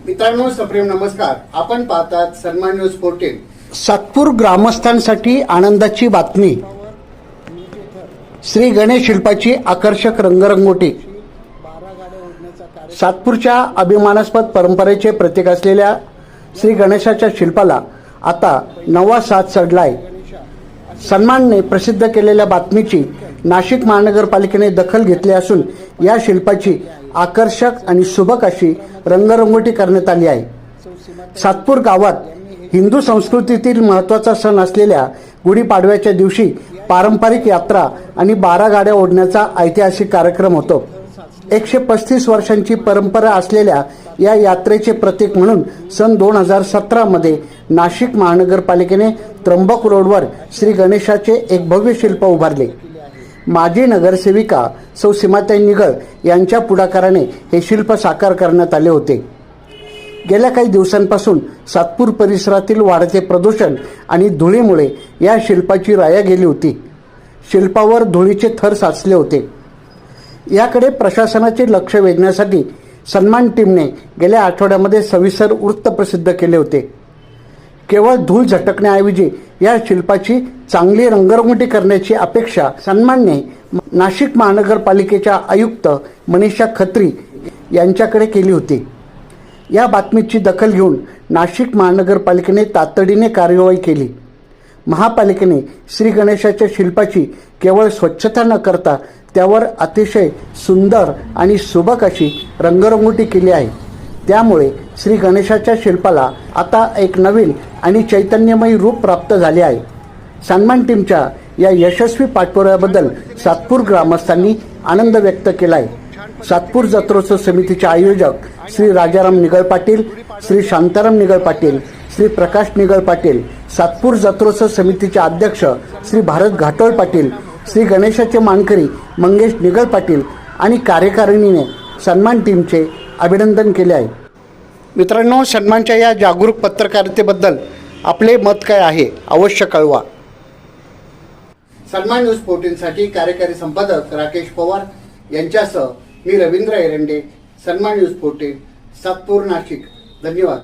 मित्रांनो, सप्रेम नमस्कार. आपण पाहतात सन्मान न्यूज 14. सातपूर ग्रामस्थांसाठी आनंदाची बातमी. श्री गणेश शिल्पाची आकर्षक रंगरंगोटी. सातपूरच्या अभिमानास्पद परंपरेचे प्रतीक असलेल्या श्री गणेशाच्या शिल्पाला आता नवा साज चढलाय. सन्मानने प्रसिद्ध केलेल्या बातमीची नाशिक महानगरपालिकेने दखल घेतली असून या शिल्पाची आकर्षक आणि सुबक अशी रंगरंगोटी करण्यात आली आहे. सातपूर गावात हिंदू संस्कृतीतील महत्त्वाचा सण असलेल्या गुढीपाडव्याच्या दिवशी पारंपरिक यात्रा आणि 12 गाड्या ओढण्याचा ऐतिहासिक कार्यक्रम होतो. 135 वर्षांची परंपरा असलेल्या या यात्रेचे प्रतीक म्हणून सन 2017 मध्ये नाशिक महानगरपालिकेने त्र्यंबक रोडवर श्री गणेशाचे एक भव्य शिल्प उभारले. माजी नगरसेविका सौ सीमाताई निगळ यांच्या पुढाकाराने हे शिल्प साकार करण्यात आले होते. गेल्या काही दिवसांपासून सातपूर परिसरातील वाढते प्रदूषण आणि धुळीमुळे या शिल्पाची राया गेली होती. शिल्पावर धुळीचे थर साचले होते. याकडे प्रशासनाचे लक्ष वेधण्यासाठी सन्मान टीमने गेल्या आठवड्यामध्ये सविस्तर वृत्त प्रसिद्ध केले होते. केवळ धूळ झटकण्याऐवजी या शिल्पाची चांगली रंगरंगोटी करण्याची अपेक्षा सन्मानने नाशिक महानगरपालिकेच्या आयुक्त मनीषा खत्री यांच्याकडे केली होती. या बातमीची दखल घेऊन नाशिक महानगरपालिकेने तातडीने कार्यवाही केली. महापालिकेने श्री गणेशाच्या शिल्पाची केवळ स्वच्छता न करता त्यावर अतिशय सुंदर आणि सुबक अशी रंगरंगोटी केली आहे. त्यामुळे श्री गणेशाच्या शिल्पाला आता एक नवीन आणि चैतन्यमयी रूप प्राप्त झाले आहे. सन्मान टीमच्या या यशस्वी पाठपुराव्याबद्दल सातपूर ग्रामस्थांनी आनंद व्यक्त केला आहे. सातपूर जत्रोत्सव समितीचे आयोजक श्री राजाराम निगळ पाटील, श्री शांताराम निगळ पाटील, श्री प्रकाश निगळ पाटील, सातपूर जत्रोत्सव समितीचे अध्यक्ष श्री भारत घाटोळ पाटील, श्री गणेशाचे मानकरी मंगेश निगळ पाटील आणि कार्यकारिणीने सन्मान टीमचे अभिनंदन केले आहे. मित्रांनो, सन्मानच्या या जागरूक पत्रकारितेबद्दल आपले मत काय आहे अवश्य कळवा. सन्मान न्यूज 14 साठी कार्यकारी संपादक राकेश पवार यांच्यासह मी रवींद्र एरंडे, सन्मान न्यूज 14, सातपूर, नाशिक. धन्यवाद.